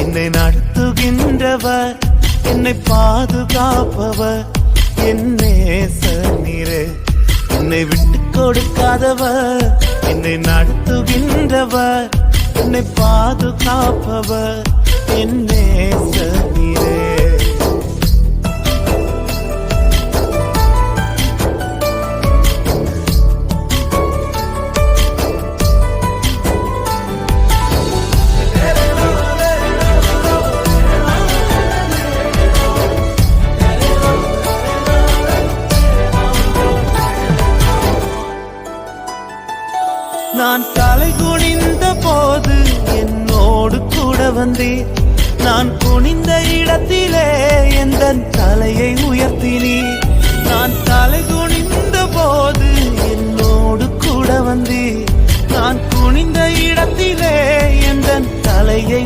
என்னை நடத்துகின்றவர், என்னை பாதுகாப்பவர், என் நேசநீரே. என்னை விட்டு கொடுக்காதவர், என்னை நடத்துகின்றவர், என்னை பாதுகாப்பவர், என் நேசநீரே. நான் தலை குனிந்த போது என்னோடு கூட வந்தீர். நான் குனிந்த இடத்திலே எந்தன் தலையை உயர்த்தினீர். நான் தலை குனிந்த போது என்னோடு கூட வந்தீர். நான் குனிந்த இடத்திலே எந்தன் தலையை